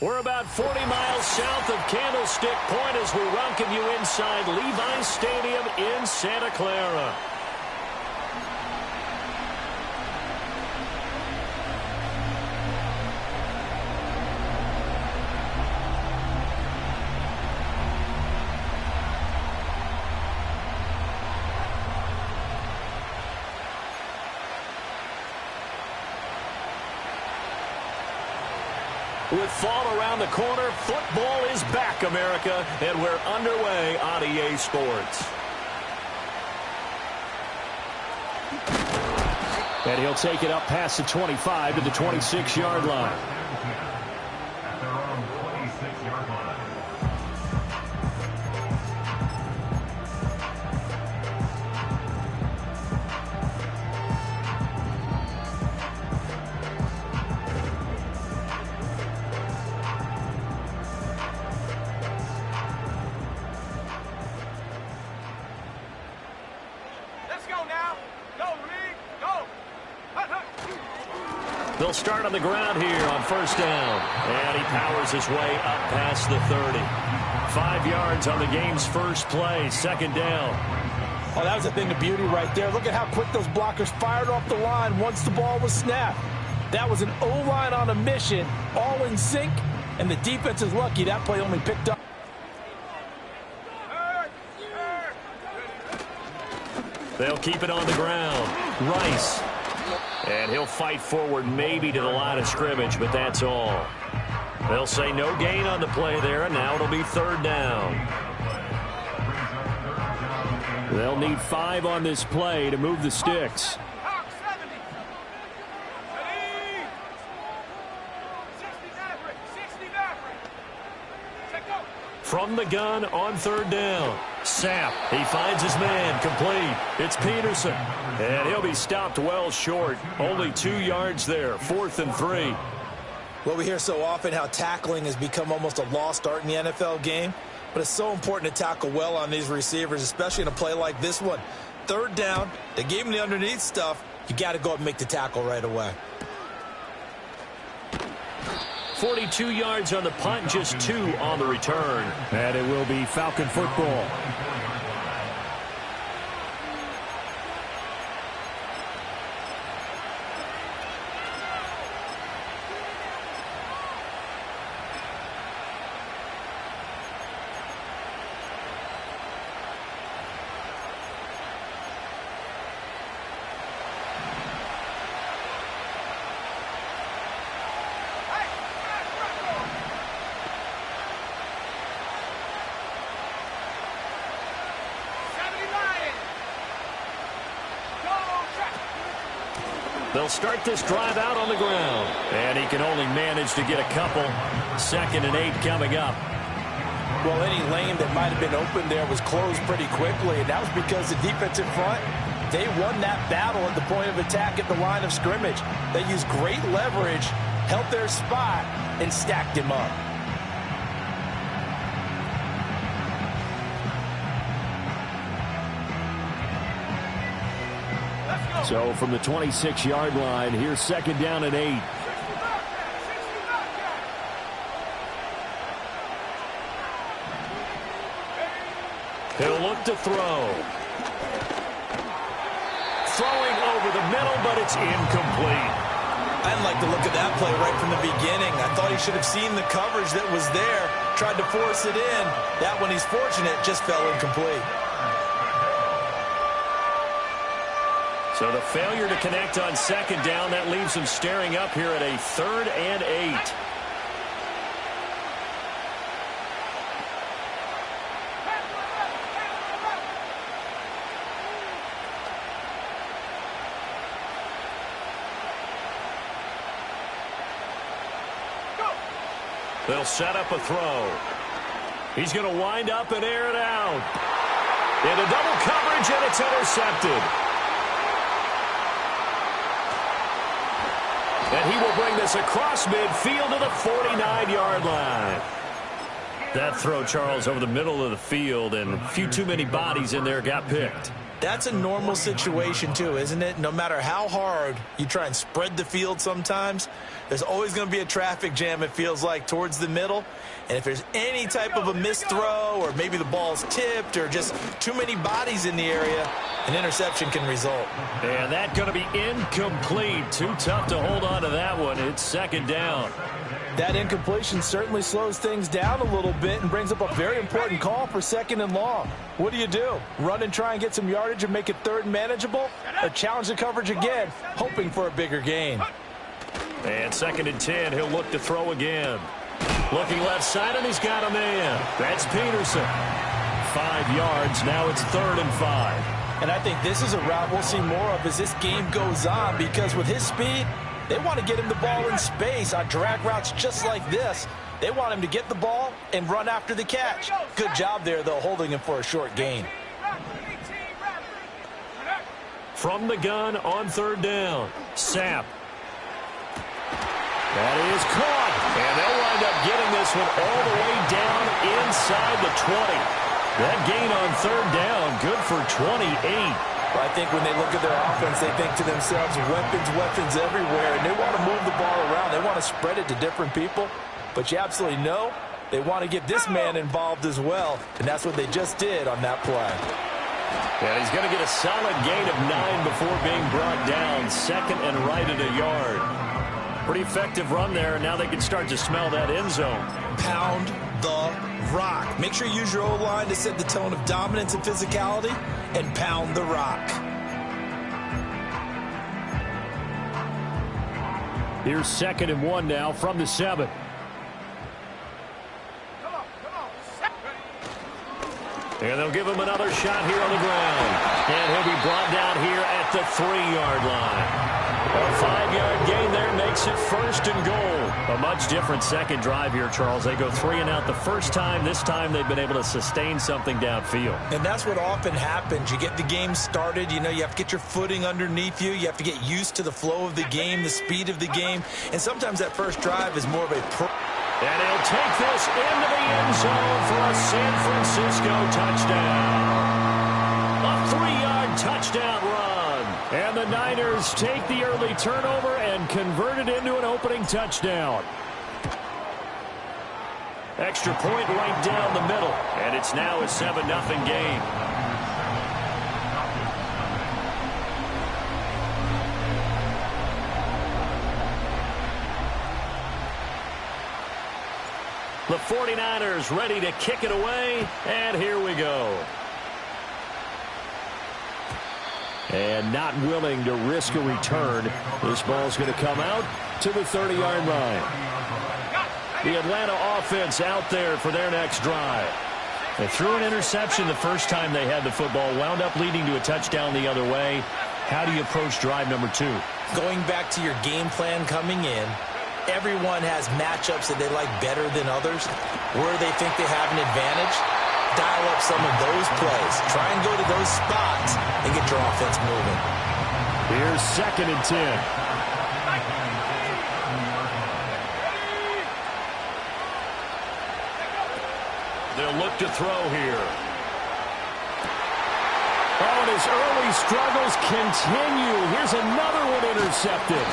We're about 40 miles south of Candlestick Point as we welcome you inside Levi's Stadium in Santa Clara. With fall around the corner, football is back, America, and we're underway on EA Sports. And he'll take it up past the 25 to the 26-yard line. They'll start on the ground here on first down. And he powers his way up past the 30. 5 yards on the game's first play, second down. Oh, that was a thing of beauty right there. Look at how quick those blockers fired off the line once the ball was snapped. That was an O-line on a mission, all in sync, and the defense is lucky that play only picked up. They'll keep it on the ground. Rice. And he'll fight forward maybe to the line of scrimmage, but that's all. They'll say no gain on the play there, and now it'll be third down. They'll need 5 on this play to move the sticks. From the gun on third down. Sapp, he finds his man, complete. It's Peterson. And he'll be stopped well short. Only 2 yards there, 4th and 3. Well, we hear so often how tackling has become almost a lost art in the NFL game. But it's so important to tackle well on these receivers, especially in a play like this one. Third down, they gave him the underneath stuff. You got to go up and make the tackle right away. 42 yards on the punt, just 2 on the return. And it will be Falcon football. They'll start this drive out on the ground. And he can only manage to get a couple. 2nd and 8 coming up. Well, any lane that might have been open there was closed pretty quickly, and that was because the defensive front, they won that battle at the point of attack at the line of scrimmage. They used great leverage, held their spot, and stacked him up. So from the 26-yard line, here's 2nd down and 8. He'll look to throw. Throwing over the middle, but it's incomplete. I didn't like the look of that play right from the beginning. I thought he should have seen the coverage that was there, tried to force it in. That one, he's fortunate, just fell incomplete. So the failure to connect on 2nd down, that leaves him staring up here at a 3rd and 8. They'll set up a throw. He's going to wind up and air it out. Into double coverage, and it's intercepted. And he will bring this across midfield to the 49-yard line. That throw, Charles, over the middle of the field, and a few too many bodies in there got picked. That's a normal situation too, isn't it? No matter how hard you try and spread the field sometimes, there's always going to be a traffic jam, it feels like, towards the middle. And if there's any type of a missed throw or maybe the ball's tipped or just too many bodies in the area, an interception can result. And that's going to be incomplete. Too tough to hold on to that one. It's second down. That incompletion certainly slows things down a little bit and brings up a very important call for second and long. What do? Run and try and get some yardage and make it third and manageable? Or challenge the coverage again, hoping for a bigger gain? And second and 10, he'll look to throw again. Looking left side, and he's got a man. That's Peterson. 5 yards. Now it's 3rd and 5. And I think this is a route we'll see more of as this game goes on, because with his speed, they want to get him the ball in space on drag routes just like this. They want him to get the ball and run after the catch. Good job there, though, holding him for a short gain. From the gun on 3rd down, Sapp. That is caught. And they'll wind up getting this one all the way down inside the 20. That gain on 3rd down, good for 28. Well, I think when they look at their offense, they think to themselves, weapons everywhere, and they want to move the ball around. They want to spread it to different people. But you absolutely know they want to get this man involved as well, and that's what they just did on that play. And he's going to get a solid gain of 9 before being brought down. 2nd and right at a yard. Pretty effective run there, and now they can start to smell that end zone. Pound the rock. Make sure you use your O-line to set the tone of dominance and physicality, and pound the rock. Here's 2nd and 1 now from the 7. And they'll give him another shot here on the ground. And he'll be brought down here at the 3-yard line. A 5-yard gain there makes it 1st and goal. A much different second drive here, Charles. They go 3 and out the first time. This time they've been able to sustain something downfield. And that's what often happens. You get the game started. You know, you have to get your footing underneath you. You have to get used to the flow of the game, the speed of the game. And sometimes that first drive is more of a And he'll take this into the end zone for a San Francisco touchdown. A 3-yard touchdown run. And the Niners take the early turnover and convert it into an opening touchdown. Extra point right down the middle. And it's now a 7-0 game. The 49ers ready to kick it away, and here we go. And not willing to risk a return. This ball's going to come out to the 30-yard line. The Atlanta offense out there for their next drive. They threw an interception the first time they had the football, wound up leading to a touchdown the other way. How do you approach drive number 2? Going back to your game plan coming in, everyone has matchups that they like better than others. Where they think they have an advantage, dial up some of those plays. Try and go to those spots and get your offense moving. Here's 2nd and 10. They'll look to throw here. Oh, and his early struggles continue. Here's another one intercepted.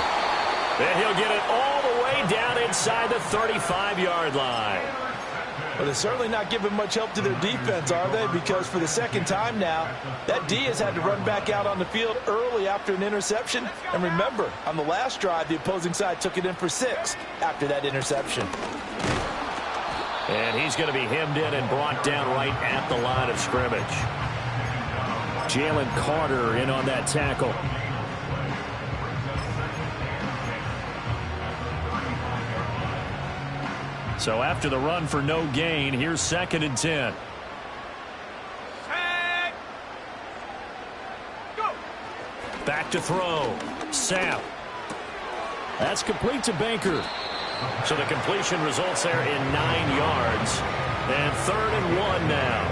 And he'll get it all the way down inside the 35-yard line. Well, they're certainly not giving much help to their defense, are they? Because for the second time now, that D has had to run back out on the field early after an interception. And remember, on the last drive, the opposing side took it in for 6 after that interception. And he's going to be hemmed in and brought down right at the line of scrimmage. Jalen Carter in on that tackle. So after the run for no gain, here's 2nd and 10. Back to throw. Sapp. That's complete to Baker. So the completion results there in 9 yards. And 3rd and 1 now.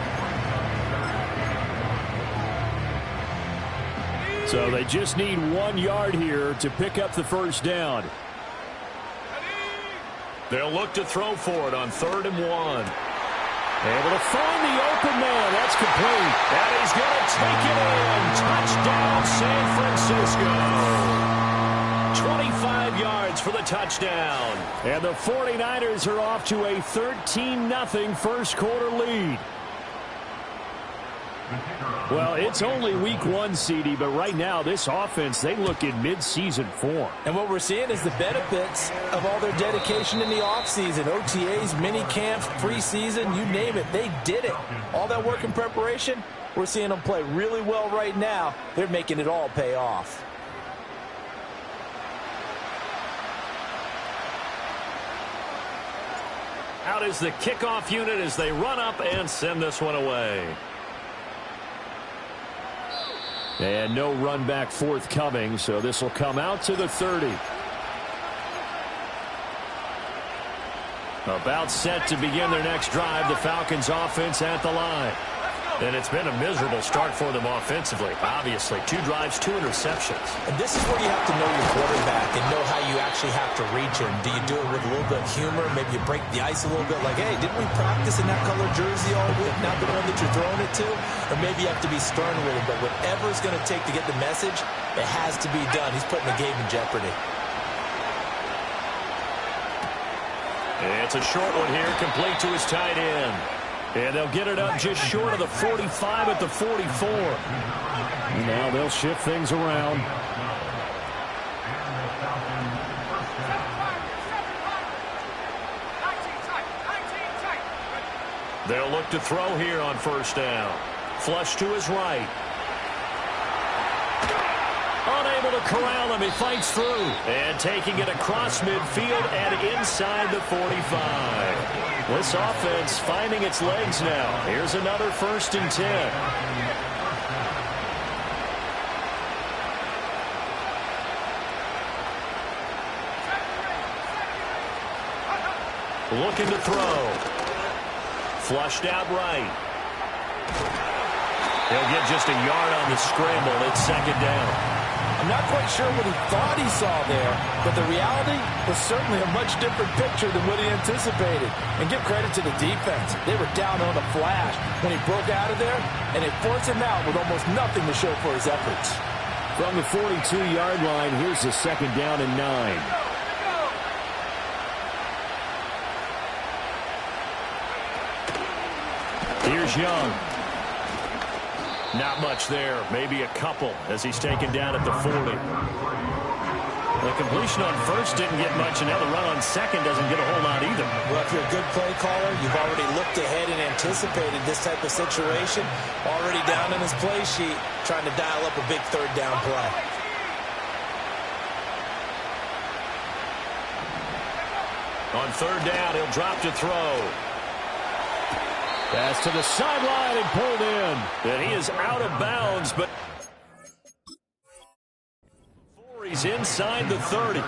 So they just need 1 yard here to pick up the first down. They'll look to throw for it on 3rd and 1. Able to find the open man. That's complete. And he's going to take it in. Touchdown, San Francisco. 25 yards for the touchdown. And the 49ers are off to a 13-0 first quarter lead. Well, it's only week one, CD, but right now this offense, they look in mid-season form. And what we're seeing is the benefits of all their dedication in the offseason. OTAs, mini camps, preseason, you name it, they did it. All that work in preparation, we're seeing them play really well right now. They're making it all pay off. Out is the kickoff unit as they run up and send this one away. And no run back forthcoming, so this will come out to the 30. About set to begin their next drive, the Falcons offense at the line. And it's been a miserable start for them offensively. Obviously, 2 drives, 2 interceptions. And this is where you have to know your quarterback and know how you actually have to reach him. Do you do it with a little bit of humor? Maybe you break the ice a little bit like, hey, didn't we practice in that color jersey all week? Not the one that you're throwing it to? Or maybe you have to be stern with him. But whatever it's going to take to get the message, it has to be done. He's putting the game in jeopardy. It's a short one here, complete to his tight end. And they'll get it up just short of the 45 at the 44. Now they'll shift things around. They'll look to throw here on first down. Flush to his right. Unable to corral him. He fights through. And taking it across midfield and inside the 45. This offense finding its legs now. Here's another 1st and 10. Looking to throw. Flushed out right. He'll get just a yard on the scramble. It's 2nd down. I'm not quite sure what he thought he saw there, but the reality was certainly a much different picture than what he anticipated. And give credit to the defense. They were down on the flash when he broke out of there, and they forced him out with almost nothing to show for his efforts. From the 42-yard line, here's the 2nd down and 9. Here's Young. Not much there, maybe a couple as he's taken down at the 40. The completion on first didn't get much, and now the run on second doesn't get a whole lot either. Well, if you're a good play caller, you've already looked ahead and anticipated this type of situation. Already down in his play sheet, trying to dial up a big 3rd down play. On 3rd down, he'll drop to throw. Pass to the sideline and pulled in. And he is out of bounds, but he's inside the 30. A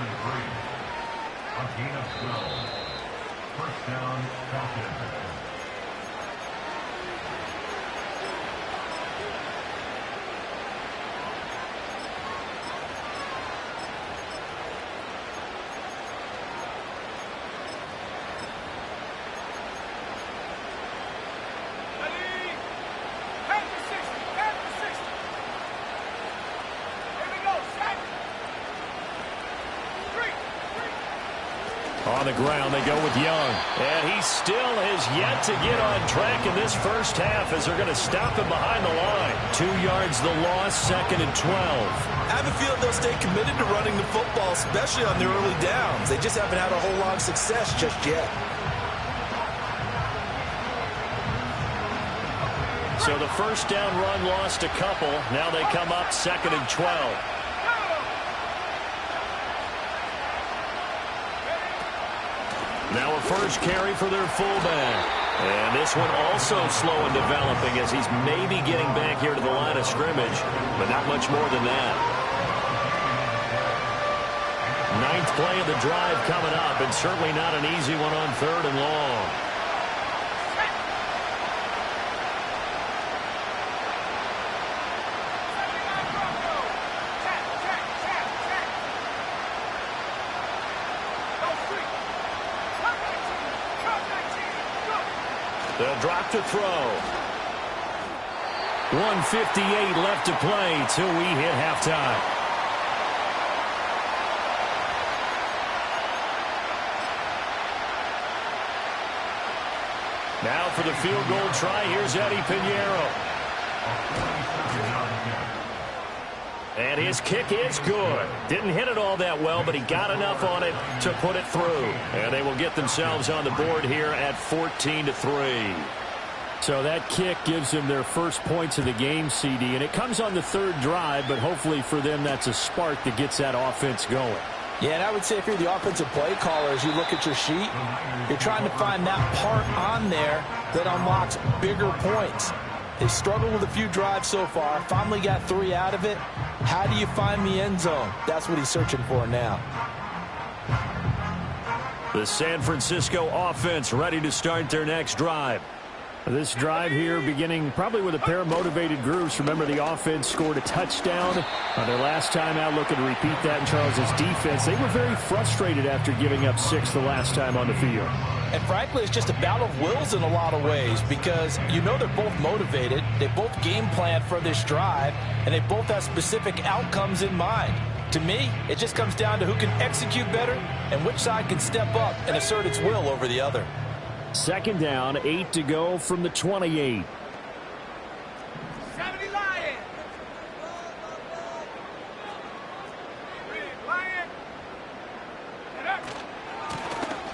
gain of 12. First down, Falcons. On the ground, they go with Young. And he still has yet to get on track in this first half as they're going to stop him behind the line. 2 yards the loss, 2nd and 12. I have a feeling they'll stay committed to running the football, especially on their early downs. They just haven't had a whole lot of success just yet. So the first down run lost a couple. Now they come up 2nd and 12. Now a first carry for their fullback. And this one also slow in developing as he's maybe getting back here to the line of scrimmage, but not much more than that. 9th play of the drive coming up, and certainly not an easy one on 3rd and long. They'll drop to throw. 1:58 left to play till we hit halftime. Now for the field goal try, here's Eddie Pinheiro. And his kick is good. Didn't hit it all that well, but he got enough on it to put it through. And they will get themselves on the board here at 14-3. So that kick gives them their first points of the game, CD, and it comes on the third drive, but hopefully for them that's a spark that gets that offense going. Yeah, and I would say if you're the offensive play caller, as you look at your sheet, you're trying to find that part on there that unlocks bigger points. They struggled with a few drives so far, finally got 3 out of it. How do you find the end zone? That's what he's searching for now. The San Francisco offense ready to start their next drive. This drive here beginning probably with a pair of motivated groups. Remember, the offense scored a touchdown on their last time out. Looking to repeat that in Charles's defense. They were very frustrated after giving up 6 the last time on the field. And frankly, it's just a battle of wills in a lot of ways because you know they're both motivated. They both game plan for this drive, and they both have specific outcomes in mind. To me, it just comes down to who can execute better and which side can step up and assert its will over the other. Second down, 8 to go from the 28.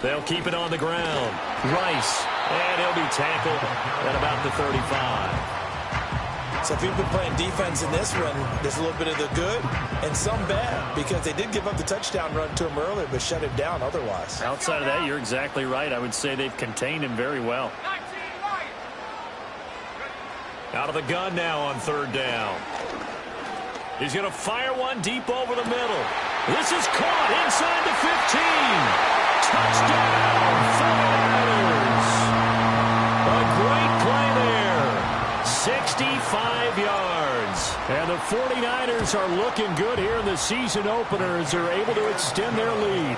They'll keep it on the ground. Rice, and he'll be tackled at about the 35. So if you've been playing defense in this one, there's a little bit of the good and some bad because they did give up the touchdown run to him earlier but shut him down otherwise. Outside of that, you're exactly right. I would say they've contained him very well. Out of the gun now on third down. He's going to fire one deep over the middle. This is caught inside the 15. Touchdown, 49ers. A great play there. 65 yards. And the 49ers are looking good here in the season opener as they're able to extend their lead.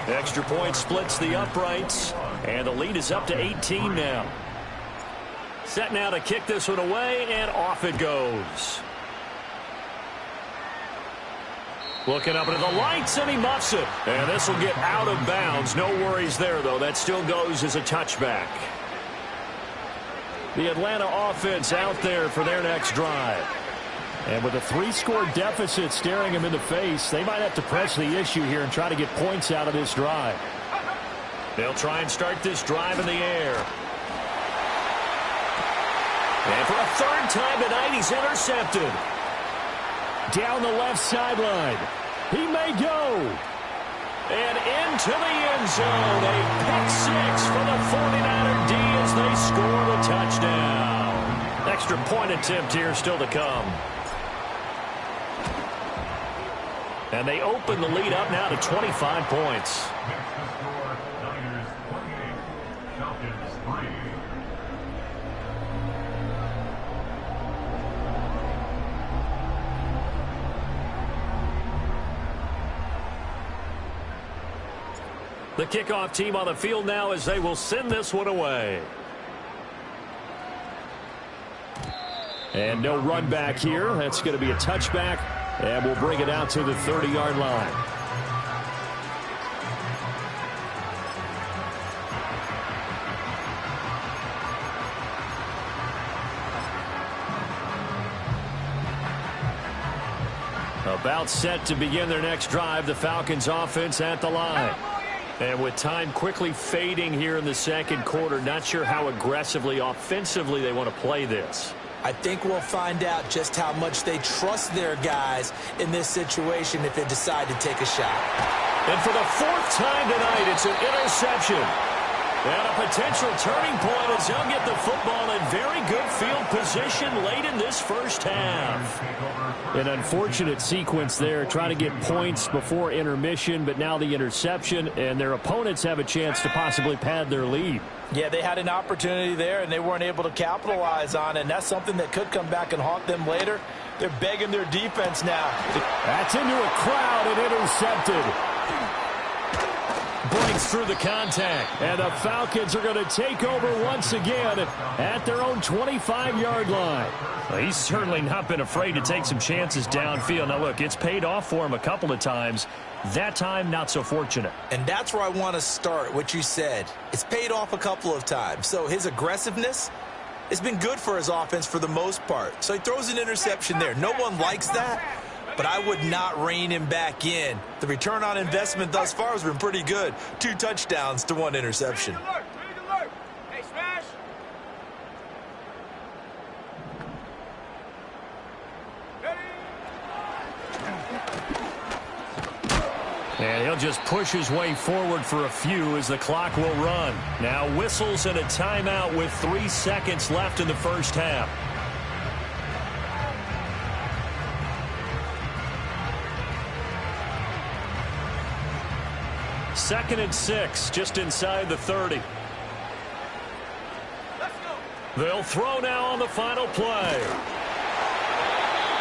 Extra point splits the uprights, and the lead is up to 18 now. Set now to kick this one away, and off it goes. Looking up into the lights, and he muffs it. And this will get out of bounds. No worries there, though. That still goes as a touchback. The Atlanta offense out there for their next drive. And with a 3-score deficit staring them in the face, they might have to press the issue here and try to get points out of this drive. They'll try and start this drive in the air. And for a third time tonight, he's intercepted. Down the left sideline. He may go. And into the end zone. A pick 6 for the 49er D as they score the touchdown. Extra point attempt here still to come. And they open the lead up now to 25 points. Next to score, Niners 28, Falcons 3. The kickoff team on the field now as they will send this one away. And no run back here. That's going to be a touchback. And we'll bring it out to the 30-yard line. About set to begin their next drive, the Falcons offense at the line. And with time quickly fading here in the second quarter, not sure how aggressively, offensively they want to play this. I think we'll find out just how much they trust their guys in this situation if they decide to take a shot. And for the 4th time tonight, it's an interception. And a potential turning point as they'll get the football in very good field position late in this first half. An unfortunate sequence there, trying to get points before intermission, but now the interception, and their opponents have a chance to possibly pad their lead. Yeah, they had an opportunity there, and they weren't able to capitalize on it, and that's something that could come back and haunt them later. They're begging their defense now. That's into a crowd and intercepted. breaks through the contact. And the Falcons are going to take over once again at their own 25-yard line. Well, he's certainly not been afraid to take some chances downfield. Now, look, it's paid off for him a couple of times. That time, not so fortunate. And that's where I want to start, what you said. It's paid off a couple of times. So his aggressiveness has been good for his offense for the most part. So he throws an interception there. No one likes that, but I would not rein him back in. The return on investment thus far has been pretty good. 2 touchdowns to 1 interception. And he'll just push his way forward for a few as the clock will run. Now whistles and a timeout with 3 seconds left in the first half. Second and 6, just inside the 30. They'll throw now on the final play.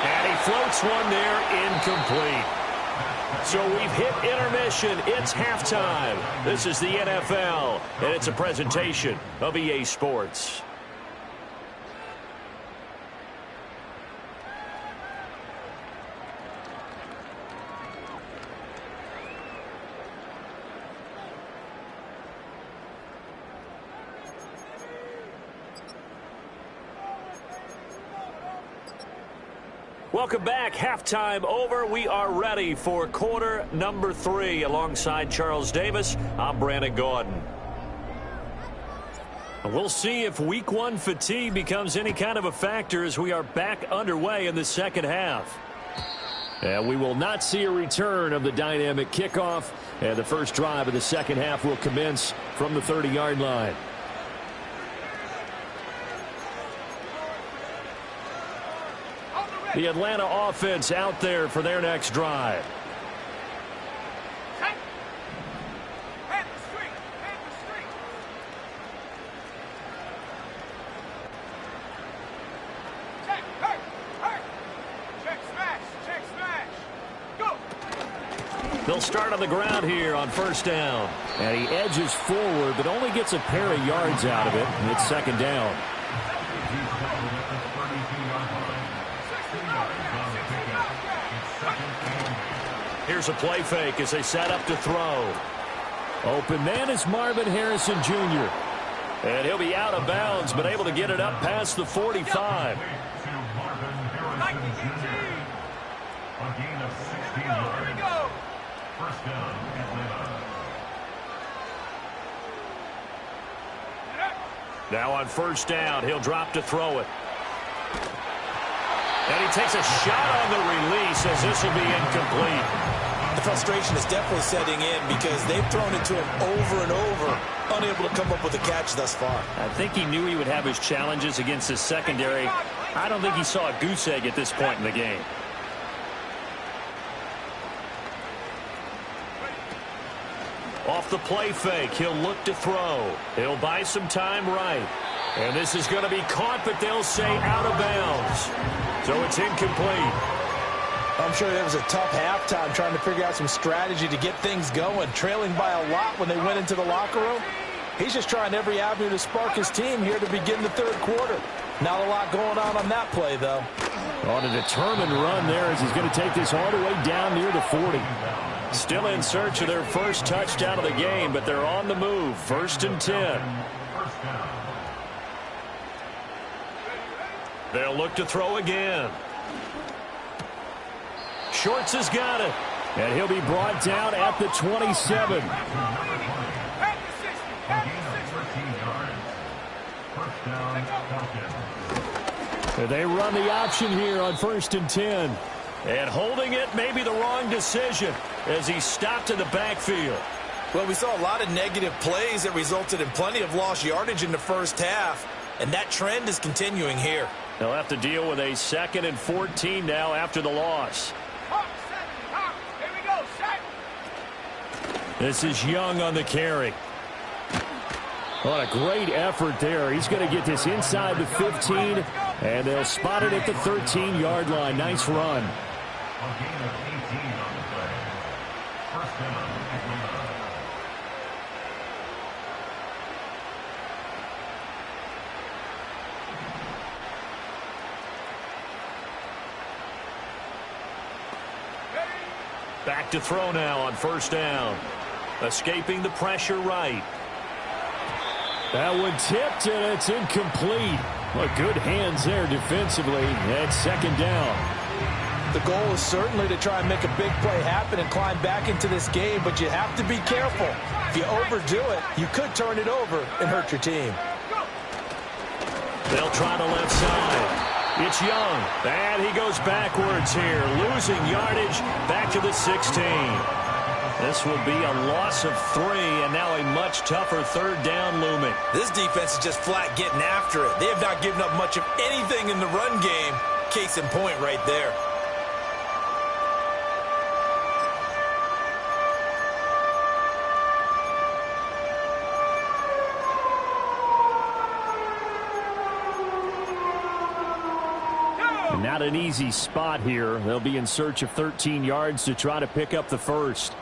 And he floats one there, incomplete. So we've hit intermission. It's halftime. This is the NFL, and it's a presentation of EA Sports. Welcome back. Halftime over. We are ready for quarter number 3. Alongside Charles Davis, I'm Brandon Gaudin. We'll see if week 1 fatigue becomes any kind of a factor as we are back underway in the second half. And we will not see a return of the dynamic kickoff. And the first drive of the second half will commence from the 30-yard line. The Atlanta offense out there for their next drive. They'll start on the ground here on first down. And he edges forward, but only gets a pair of yards out of it. And it's second down. Here's a play fake as they set up to throw. Open man is Marvin Harrison Jr. And he'll be out of bounds, but able to get it up past the 45. Now on first down, he'll drop to throw it. And he takes a shot on the release as this will be incomplete. The frustration is definitely setting in because they've thrown it to him over and over, unable to come up with a catch thus far. I think he knew he would have his challenges against his secondary. I don't think he saw a goose egg at this point in the game. Off the play fake, he'll look to throw. He'll buy some time right. And this is going to be caught, but they'll say out of bounds. So it's incomplete. I'm sure there was a tough halftime trying to figure out some strategy to get things going, trailing by a lot when they went into the locker room. He's just trying every avenue to spark his team here to begin the third quarter. Not a lot going on that play, though. On a determined run there as he's going to take this all the way down near the 40. Still in search of their first touchdown of the game, but they're on the move. First and 10. They'll look to throw again. Shorts has got it. And he'll be brought down at the 27. They run the option here on first and 10. And holding it may be the wrong decision as he stopped in the backfield. Well, we saw a lot of negative plays that resulted in plenty of lost yardage in the first half, and that trend is continuing here. They'll have to deal with a 2nd and 14 now after the loss. This is Young on the carry. What a great effort there. He's going to get this inside the 15, and they'll spot it at the 13-yard line. Nice run. Back to throw now on first down. Escaping the pressure right. That one tipped, and it's incomplete. Well, good hands there defensively. That's second down. The goal is certainly to try and make a big play happen and climb back into this game, but you have to be careful. If you overdo it, you could turn it over and hurt your team. They'll try the left side. It's Young, and he goes backwards here, losing yardage back to the 16. This will be a loss of 3, and now a much tougher third down looming. This defense is just flat getting after it. They have not given up much of anything in the run game. Case in point right there. Not an easy spot here. They'll be in search of 13 yards to try to pick up the first.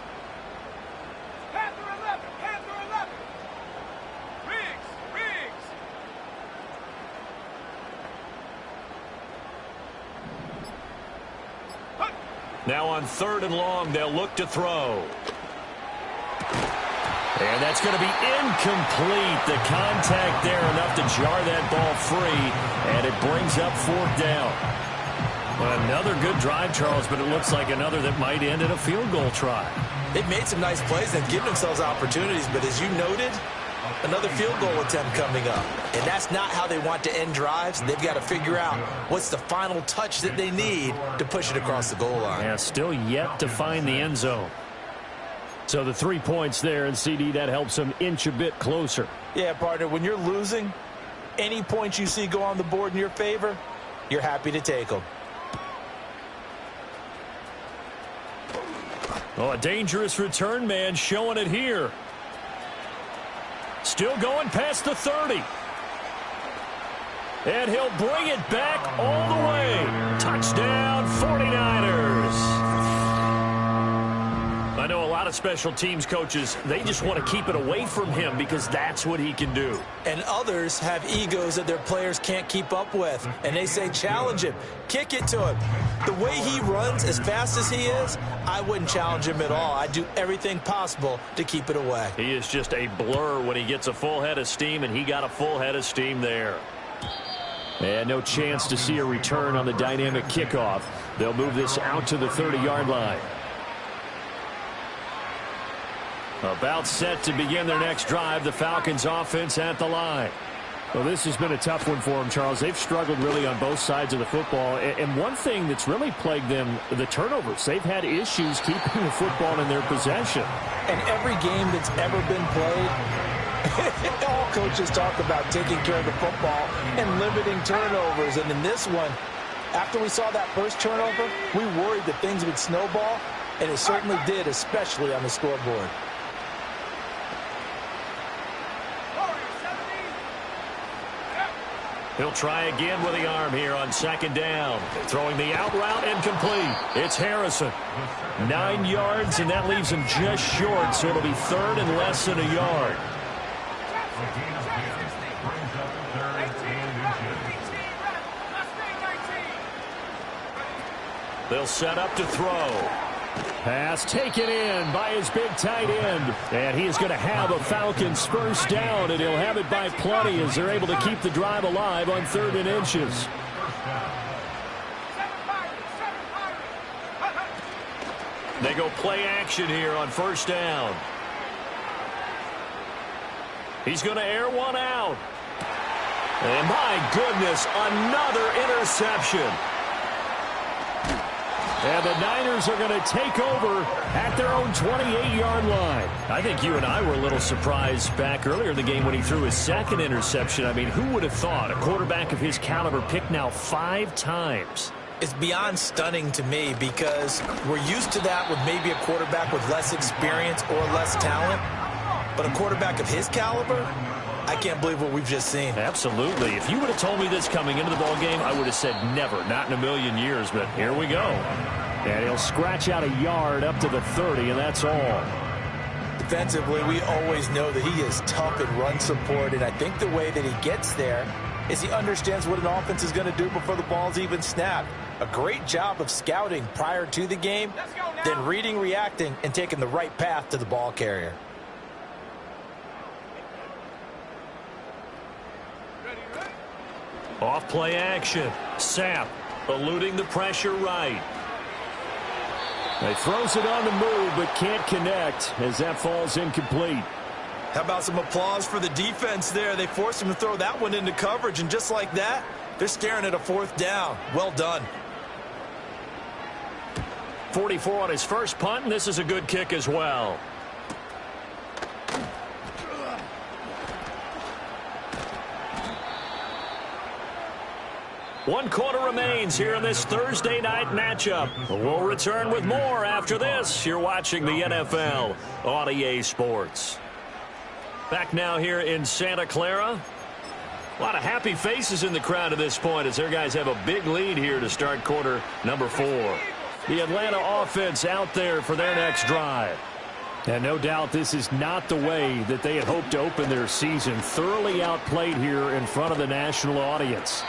Now on 3rd and long, they'll look to throw. And that's going to be incomplete. The contact there enough to jar that ball free, and it brings up 4th down. Another good drive, Charles, but it looks like another that might end in a field goal try. They've made some nice plays and given themselves opportunities, but as you noted, another field goal attempt coming up. And that's not how they want to end drives. They've got to figure out what's the final touch that they need to push it across the goal line. Yeah, still yet to find the end zone. So the 3 points there, and CD, that helps them inch a bit closer. Yeah, partner, when you're losing, any points you see go on the board in your favor, you're happy to take them. Oh, a dangerous return man showing it here. Still going past the 30. And he'll bring it back all the way. Touchdown, 49ers. I know a lot of special teams coaches, they just want to keep it away from him because that's what he can do. And others have egos that their players can't keep up with. And they say, challenge him, kick it to him. The way he runs as fast as he is, I wouldn't challenge him at all. I'd do everything possible to keep it away. He is just a blur when he gets a full head of steam, and he got a full head of steam there. And no chance to see a return on the dynamic kickoff. They'll move this out to the 30-yard line. About set to begin their next drive, the Falcons offense at the line. Well, this has been a tough one for them, Charles. They've struggled really on both sides of the football. And one thing that's really plagued them, the turnovers. They've had issues keeping the football in their possession. And every game that's ever been played, all coaches talk about taking care of the football and limiting turnovers. And in this one, after we saw that first turnover, we worried that things would snowball, and it certainly did, especially on the scoreboard. He'll try again with the arm here on 2nd down. Throwing the out route incomplete. It's Harrison. 9 yards, and that leaves him just short, so it'll be 3rd and less than a yard. They'll set up to throw. Pass taken in by his big tight end. And he is going to have a Falcons first down, and he'll have it by plenty as they're able to keep the drive alive on 3rd and inches. They go play action here on 1st down. He's going to air one out. And my goodness, another interception. And the Niners are going to take over at their own 28-yard line. I think you and I were a little surprised back earlier in the game when he threw his 2nd interception. I mean, who would have thought a quarterback of his caliber picked now 5 times? It's beyond stunning to me because we're used to that with maybe a quarterback with less experience or less talent. But a quarterback of his caliber, I can't believe what we've just seen. Absolutely. If you would have told me this coming into the ball game, I would have said never, not in a million years. But here we go. And he'll scratch out a yard up to the 30, and that's all. Defensively, we always know that he is tough in run support, and I think the way that he gets there is he understands what an offense is going to do before the ball's even snapped. A great job of scouting prior to the game, then reading, reacting, and taking the right path to the ball carrier. Off play action. Sapp eluding the pressure right. He throws it on the move but can't connect as that falls incomplete. How about some applause for the defense there? They forced him to throw that one into coverage, and just like that, they're staring at a 4th down. Well done. 44 on his first punt, and this is a good kick as well. One quarter remains here in this Thursday night matchup. We'll return with more after this. You're watching the NFL on EA Sports. Back now here in Santa Clara. A lot of happy faces in the crowd at this point as their guys have a big lead here to start quarter number 4. The Atlanta offense out there for their next drive. And no doubt this is not the way that they had hoped to open their season. Thoroughly outplayed here in front of the national audience.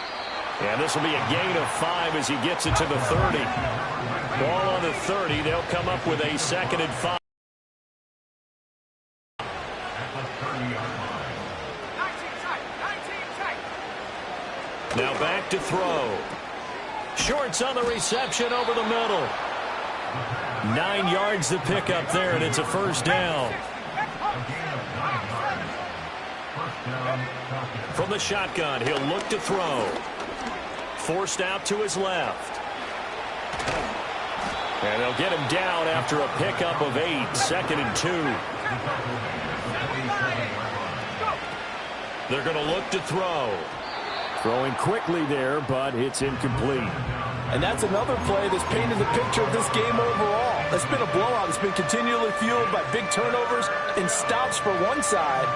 And this will be a gain of 5 as he gets it to the 30. Ball on the 30. They'll come up with a 2nd and 5. Now back to throw. Shorts on the reception over the middle. 9 yards to pick up there, and it's a 1st down. From the shotgun, he'll look to throw. Forced out to his left. And they'll get him down after a pickup of 8, 2nd and 2. They're going to look to throw. Throwing quickly there, but it's incomplete. And that's another play that's painted the picture of this game overall. It's been a blowout. It's been continually fueled by big turnovers and stops for one side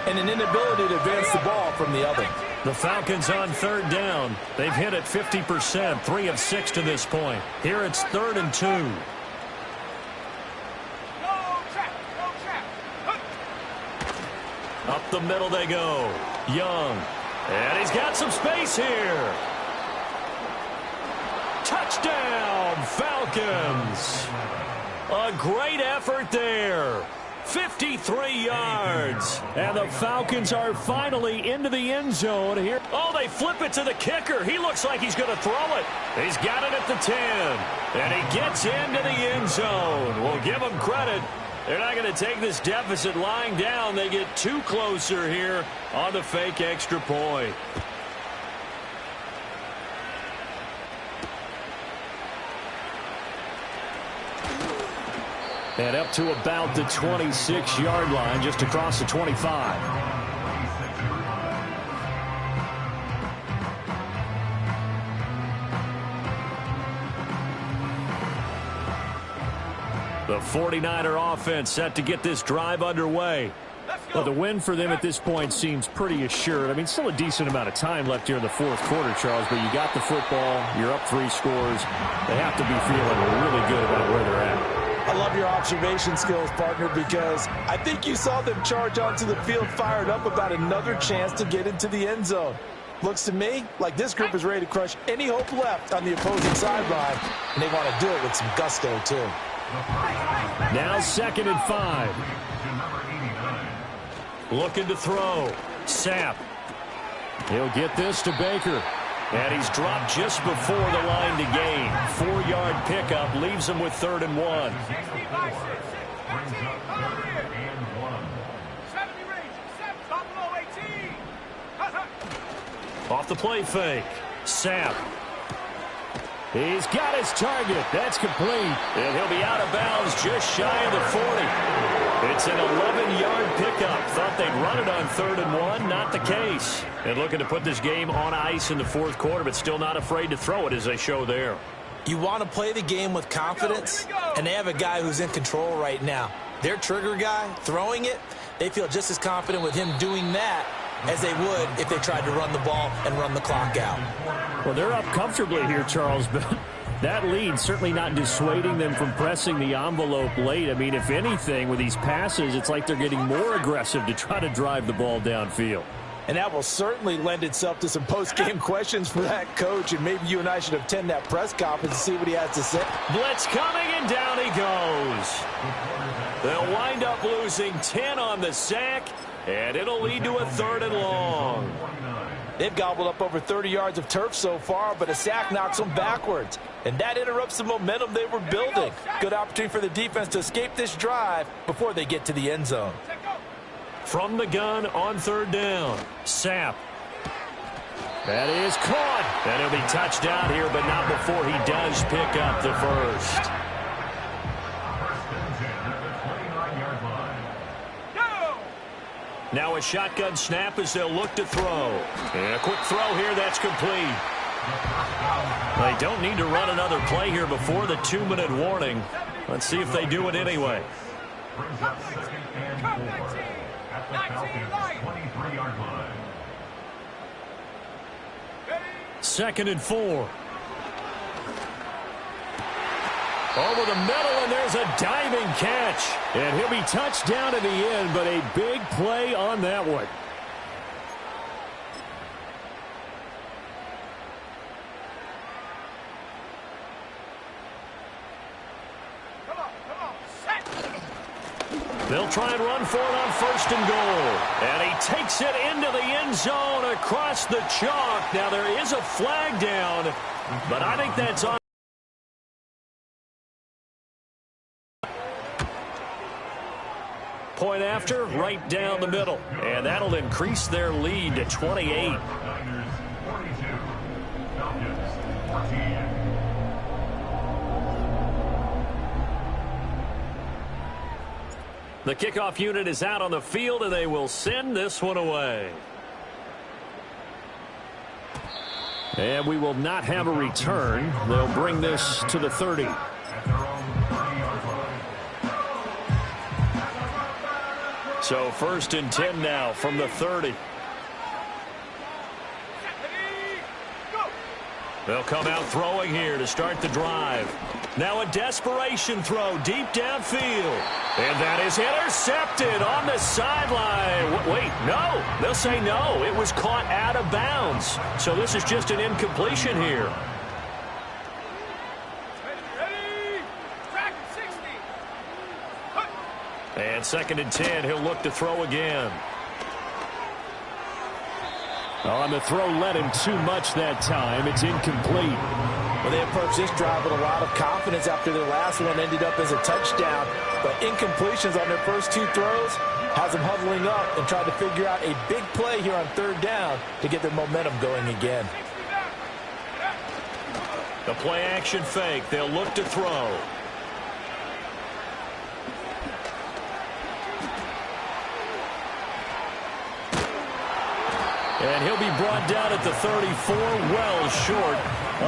and an inability to advance the ball from the other. The Falcons on 3rd down. They've hit it 50%, 3 of 6 to this point. Here it's 3rd and 2. Up the middle they go. Young. And he's got some space here. Touchdown, Falcons. A great effort there. 53 yards. And the Falcons are finally into the end zone here. Oh, they flip it to the kicker. He looks like he's going to throw it. He's got it at the 10. And he gets into the end zone. We'll give him credit. They're not going to take this deficit lying down. They get 2 closer here on the fake extra point. And up to about the 26-yard line, just across the 25. The 49er offense set to get this drive underway. Well, the win for them at this point seems pretty assured. I mean, still a decent amount of time left here in the 4th quarter, Charles, but you got the football, you're up 3 scores. They have to be feeling really good about where they're at. I love your observation skills, partner, because I think you saw them charge onto the field fired up about another chance to get into the end zone. Looks to me like this group is ready to crush any hope left on the opposing sideline, and they want to do it with some gusto, too. Now 2nd and 5. Looking to throw. Sapp. He'll get this to Baker. And he's dropped just before the line to gain. 4-yard pickup leaves him with 3rd and 1. Off the play fake. Sapp. He's got his target. That's complete. And he'll be out of bounds just shy of the 40. It's an 11-yard pickup. Thought they'd run it on 3rd and 1. Not the case. And looking to put this game on ice in the 4th quarter, but still not afraid to throw it as they show there. You want to play the game with confidence, and they have a guy who's in control right now. Their trigger guy, throwing it, they feel just as confident with him doing that as they would if they tried to run the ball and run the clock out. Well, they're up comfortably here, Charles, but that lead certainly not dissuading them from pressing the envelope late. I mean, if anything, with these passes, it's like they're getting more aggressive to try to drive the ball downfield. And that will certainly lend itself to some post-game questions for that coach, and maybe you and I should attend that press conference and see what he has to say. Blitz coming, and down he goes. They'll wind up losing 10 on the sack, and it'll lead to a 3rd and long. They've gobbled up over 30 yards of turf so far, but a sack knocks them backwards. And that interrupts the momentum they were building. Good opportunity for the defense to escape this drive before they get to the end zone. From the gun on 3rd down, Sapp. That is caught. And he'll be touched down here, but not before he does pick up the first. Now a shotgun snap as they'll look to throw. And a quick throw here, that's complete. They don't need to run another play here before the 2-minute warning. Let's see if they do it anyway. Brings up 2nd and 4 at the Falcons' 23-yard line. 2nd and 4. Over the middle, and there's a diving catch. And he'll be touched down in the end, but a big play on that one. They'll try and run for it on 1st and goal. And he takes it into the end zone across the chalk. Now there is a flag down, but I think that's on. Point after, right down the middle. And that'll increase their lead to 28. Niners 42, Falcons 14. The kickoff unit is out on the field, and they will send this one away. And we will not have a return. They'll bring this to the 30. At their own 30-yard line. So 1st and 10 now from the 30. They'll come out throwing here to start the drive. Now a desperation throw deep downfield. And that is intercepted on the sideline. Wait, no. They'll say no. It was caught out of bounds. So this is just an incompletion here. And 2nd and 10, he'll look to throw again. On the throw, led him too much that time. It's incomplete. Well, they approached this drive with a lot of confidence after their last one ended up as a touchdown. But incompletions on their first 2 throws has them huddling up and trying to figure out a big play here on 3rd down to get their momentum going again. The play action fake. They'll look to throw. And he'll be brought down at the 34, well short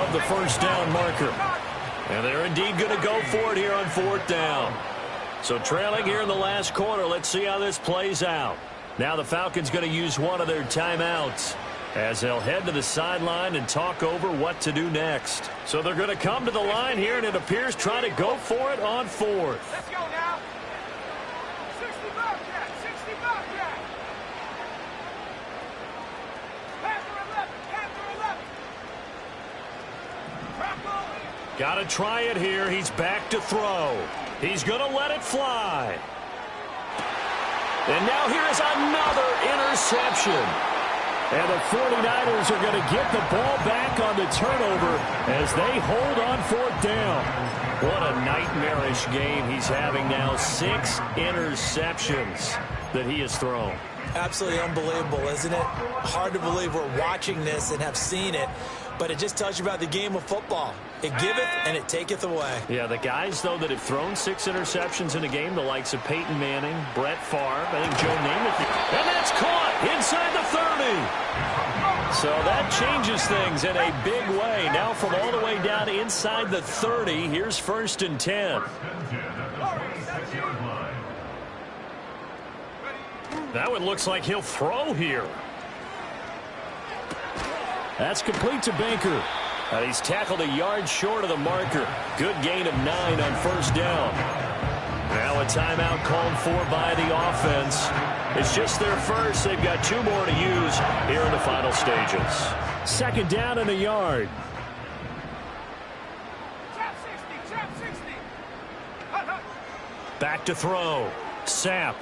of the 1st down marker. And they're indeed going to go for it here on 4th down. So trailing here in the last quarter, let's see how this plays out. Now the Falcons going to use one of their timeouts as they'll head to the sideline and talk over what to do next. So they're going to come to the line here, and it appears trying to go for it on 4th. Let's go now. 60 Bobcat, 60 Bobcat. Got to try it here. He's back to throw. He's going to let it fly. And now here is another interception. And the 49ers are going to get the ball back on the turnover as they hold on 4th down. What a nightmarish game he's having now. 6 interceptions that he has thrown. Absolutely unbelievable, isn't it? Hard to believe we're watching this and have seen it, but it just tells you about the game of football. It giveth and it taketh away. Yeah, the guys, though, that have thrown 6 interceptions in a game, the likes of Peyton Manning, Brett Favre, I think Joe Namath, and that's caught inside the 30. So that changes things in a big way. Now from all the way down inside the 30, here's 1st and 10. That one looks like he'll throw here. That's complete to Baker. And he's tackled a yard short of the marker. Good gain of 9 on 1st down. Now Now a timeout called for by the offense. It's just their first. They've got 2 more to use here in the final stages. 2nd down and a yard. Chap 60, chap 60. Hut, hut. Back to throw. Sapp.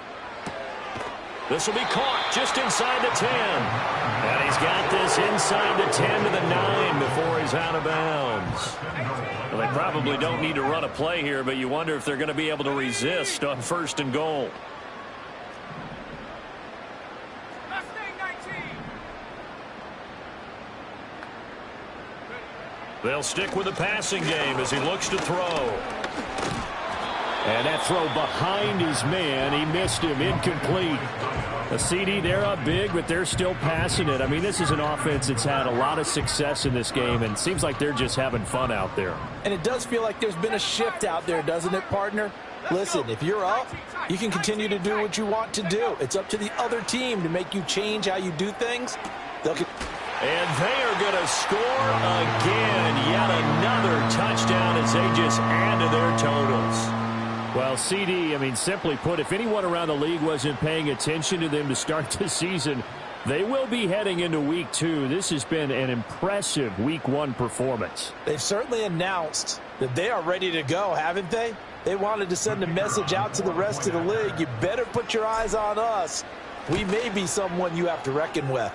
This will be caught just inside the 10. And he's got this inside the 10 to the 9 before he's out of bounds. Well, they probably don't need to run a play here, but you wonder if they're going to be able to resist on 1st and goal. Mustang 19. They'll stick with the passing game as he looks to throw. And that throw behind his man. He missed him. Incomplete. A CD, they're up big, but they're still passing it. I mean, this is an offense that's had a lot of success in this game, and seems like they're just having fun out there. And it does feel like there's been a shift out there, doesn't it, partner? Listen, if you're up, you can continue to do what you want to do. It's up to the other team to make you change how you do things. And they are going to score again. Yet another touchdown as they just add to their totals. Well, CD, I mean, simply put, if anyone around the league wasn't paying attention to them to start the season, they will be heading into Week 2. This has been an impressive Week 1 performance. They've certainly announced that they are ready to go, haven't they? They wanted to send a message out to the rest of the league. You better put your eyes on us. We may be someone you have to reckon with.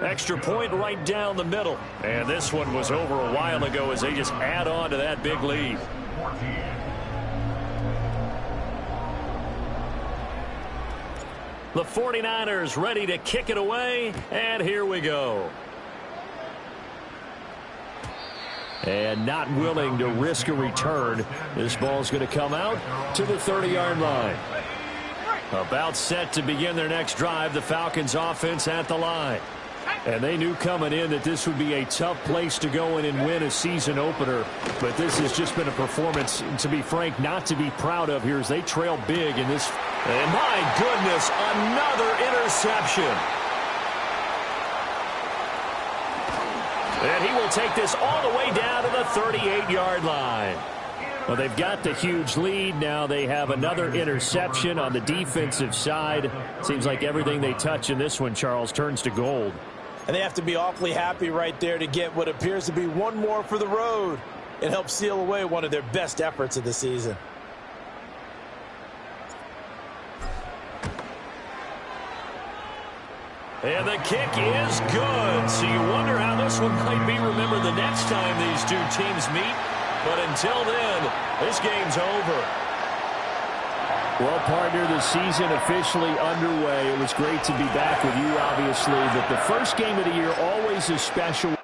Extra point right down the middle. And this one was over a while ago as they just add on to that big lead. The 49ers ready to kick it away, and here we go. And not willing to risk a return. This ball's going to come out to the 30-yard line. About set to begin their next drive, the Falcons offense at the line. And they knew coming in that this would be a tough place to go in and win a season opener. But this has just been a performance, to be frank, not to be proud of here as they trail big in this. And my goodness, another interception. And he will take this all the way down to the 38-yard line. Well, they've got the huge lead. Now they have another interception on the defensive side. Seems like everything they touch in this one, Charles, turns to gold. And they have to be awfully happy right there to get what appears to be one more for the road. It helps seal away one of their best efforts of the season. And the kick is good. So you wonder how this one might be remembered the next time these two teams meet. But until then, this game's over. Well, partner, the season officially underway. It was great to be back with you, obviously. But the first game of the year always is special.